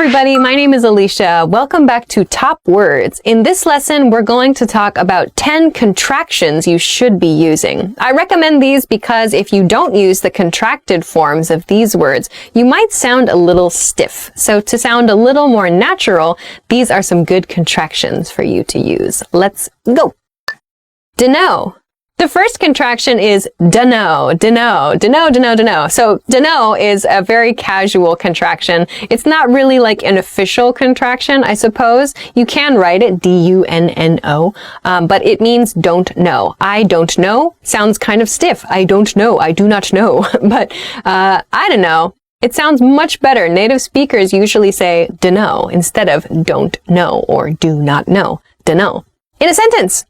everybody, my name is Alicia. Welcome back to Top Words. In this lesson, we're going to talk about 10 contractions you should be using. I recommend these because if you don't use the contracted forms of these words, you might sound a little stiff. So to sound a little more natural, these are some good contractions for you to use. Let's go. Dunno. The first contraction is dunno, dunno, dunno, dunno, dunno. So dunno is a very casual contraction. It's not really like an official contraction, I suppose. You can write it D-U-N-N-O, but it means don't know. I don't know sounds kind of stiff. I don't know. I do not know. But I don't know. It sounds much better. Native speakers usually say dunno instead of don't know or do not know. Dunno. In a sentence.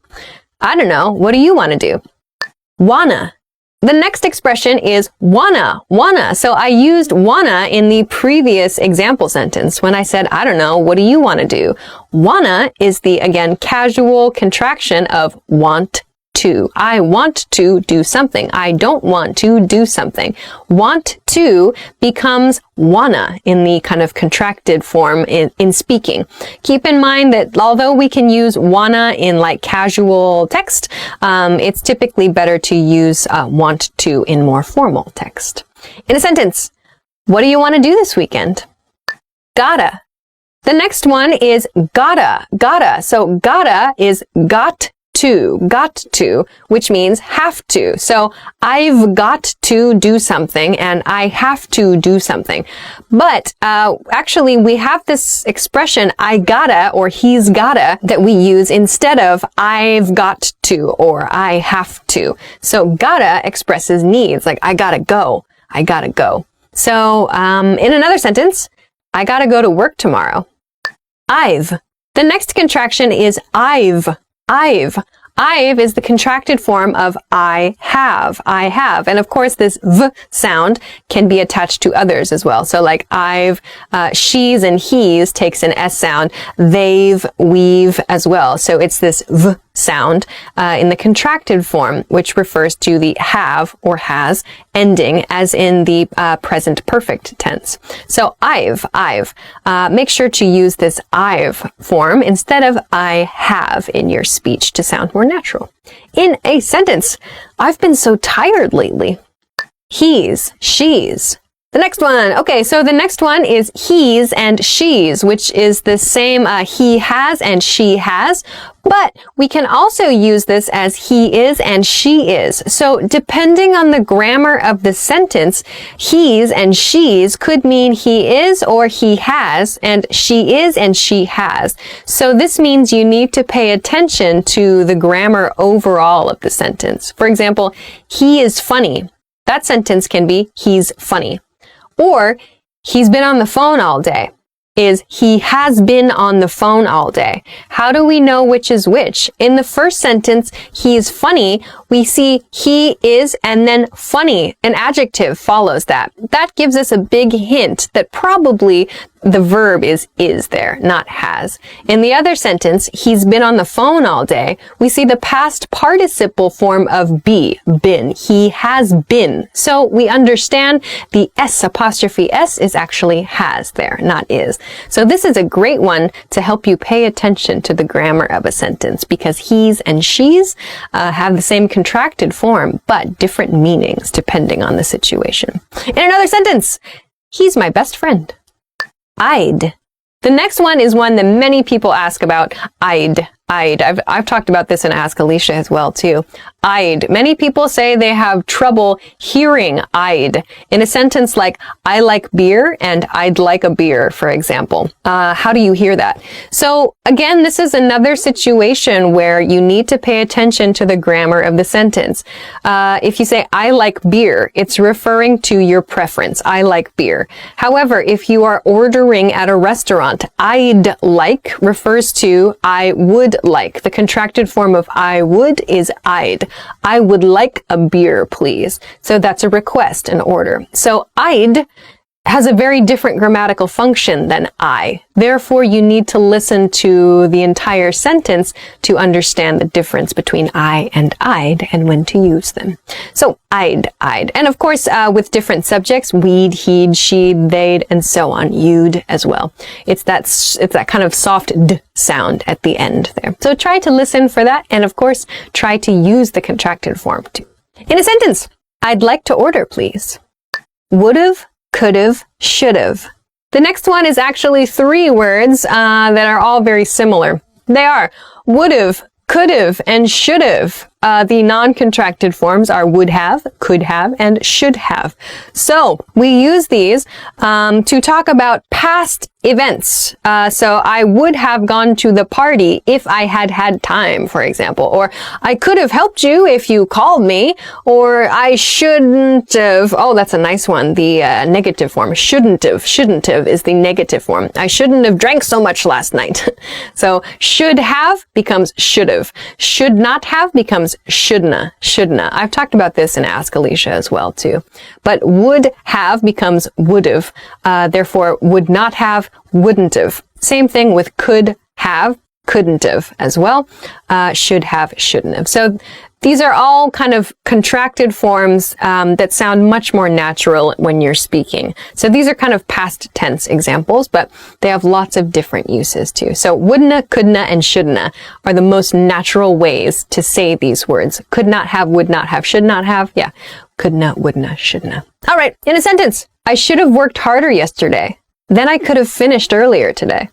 I don't know. What do you want to do? Wanna. The next expression is wanna. So I used wanna in the previous example sentence when I said, I don't know, what do you want to do? Wanna is the, again, casual contraction of want to. I want to do something. I don't want to do something. Want to becomes wanna in the kind of contracted form in speaking. Keep in mind that although we can use wanna in like casual text, it's typically better to use want to in more formal text. In a sentence, what do you want to do this weekend? Gotta. The next one is gotta. So gotta is got to, which means have to. So I've got to do something and I have to do something. But actually we have this expression I gotta or he's gotta that we use instead of I've got to or I have to. So gotta expresses needs, like I gotta go. So in another sentence, I gotta go to work tomorrow. I've. The next contraction is I've is the contracted form of I have. And of course, this V sound can be attached to others as well. So like I've, she's and he's takes an S sound. They've, we've as well. So it's this V sound in the contracted form, which refers to the have or has ending as in the present perfect tense. So I've. Make sure to use this I've form instead of I have in your speech to sound more natural. In a sentence, I've been so tired lately. He's, she's. The next one. Okay, so the next one is he's and she's, which is the same he has and she has, but we can also use this as he is and she is. So depending on the grammar of the sentence, he's and she's could mean he is or he has, and she is and she has. So this means you need to pay attention to the grammar overall of the sentence. For example, he is funny. That sentence can be he's funny. Or, he's been on the phone all day, is he has been on the phone all day. How do we know which is which? In the first sentence, he's funny, we see he is and then funny. An adjective follows that. That gives us a big hint that probably the verb is there, not has. In the other sentence, he's been on the phone all day, we see the past participle form of be, been. He has been. So we understand the S apostrophe S is actually has there, not is. So this is a great one to help you pay attention to the grammar of a sentence because he's and she's have the same contracted form, but different meanings depending on the situation. In another sentence, he's my best friend. I'd. The next one is one that many people ask about. I'd. I've talked about this in Ask Alicia as well too. I'd. Many people say they have trouble hearing I'd in a sentence like I like beer and I'd like a beer, for example. How do you hear that? So again, this is another situation where you need to pay attention to the grammar of the sentence. If you say I like beer, it's referring to your preference. I like beer. However, if you are ordering at a restaurant, I'd like refers to I would like. The contracted form of I would is I'd. I would like a beer, please. So that's a request, an order. So I'd has a very different grammatical function than I. Therefore, you need to listen to the entire sentence to understand the difference between I and I'd and when to use them. So, I'd. And of course, with different subjects, we'd, he'd, she'd, they'd, and so on. You'd as well. It's that kind of soft d sound at the end there. So try to listen for that, and of course, try to use the contracted form too. In a sentence, I'd like to order, please. Would've, could've, should've. The next one is actually 3 words that are all very similar. They are would've, could've, and should've. The non-contracted forms are would have, could have, and should have. So we use these to talk about past events. So I would have gone to the party if I had had time, for example. Or I could have helped you if you called me. Or I shouldn't have. Oh, that's a nice one. The negative form. Shouldn't have. Shouldn't have is the negative form. I shouldn't have drank so much last night. So should have becomes should have. Should not have becomes shouldna. Shouldna. I've talked about this in Ask Alicia as well too. But would have becomes would have. Therefore, would not have, wouldn't have. Same thing with could have, couldn't have as well. Should have, shouldn't have. So these are all kind of contracted forms that sound much more natural when you're speaking. So these are kind of past tense examples, but they have lots of different uses too. So wouldna, couldna, and shouldna are the most natural ways to say these words. Could not have, would not have, should not have. Yeah. Could not, wouldna, shouldna. All right. In a sentence, I should have worked harder yesterday. Then I could have finished earlier today.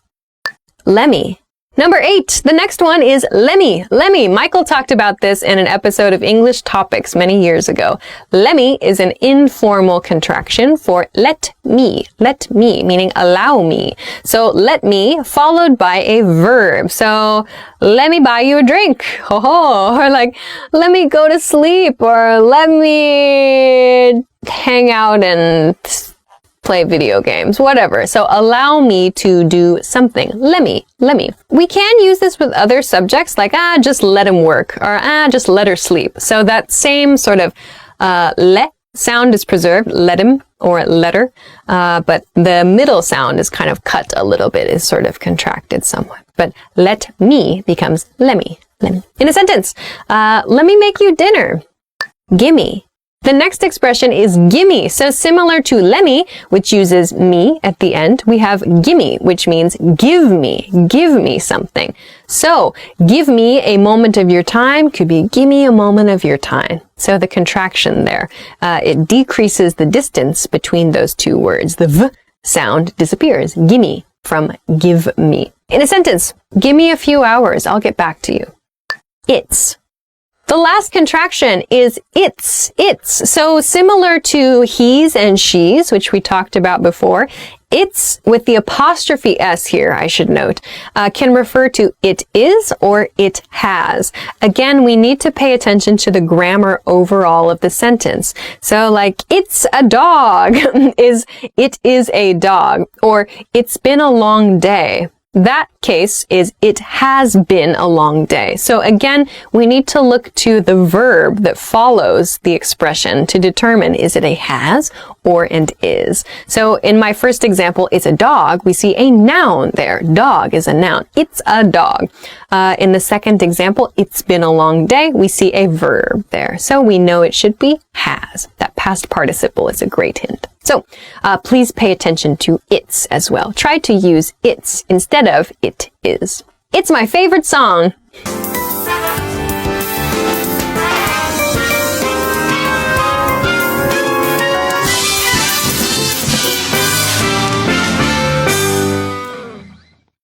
Lemmy. Number 8, the next one is lemmy. Lemmy. Michael talked about this in an episode of English Topics many years ago. Lemmy is an informal contraction for let me, meaning allow me. So let me followed by a verb. So let me buy you a drink. Ho ho. Or like, let me go to sleep. Or let me hang out and play video games, whatever. So allow me to do something. Let me. We can use this with other subjects like, just let him work, or just let her sleep. So that same sort of le sound is preserved, let him or let her, but the middle sound is kind of cut a little bit, is sort of contracted somewhat. But let me becomes lemmy. In a sentence, let me make you dinner. Gimme. The next expression is gimme. So similar to lemmy, which uses me at the end, we have gimme, which means give me something. So give me a moment of your time could be give me a moment of your time. So the contraction there, it decreases the distance between those two words. The v sound disappears. Gimme from give me. In a sentence, give me a few hours. I'll get back to you. It's. The last contraction is it's. So similar to he's and she's, which we talked about before, it's with the apostrophe S here, I should note, can refer to it is or it has. Again, we need to pay attention to the grammar overall of the sentence. So like, it's a dog it is a dog, or it's been a long day. That case is it has been a long day. So again, we need to look to the verb that follows the expression to determine is it a has or an is. So in my first example, it's a dog. We see a noun there. Dog is a noun. It's a dog. In the second example, it's been a long day. We see a verb there. So we know it should be has. That past participle is a great hint. So please pay attention to it's as well. Try to use it's instead of it is. It's my favorite song.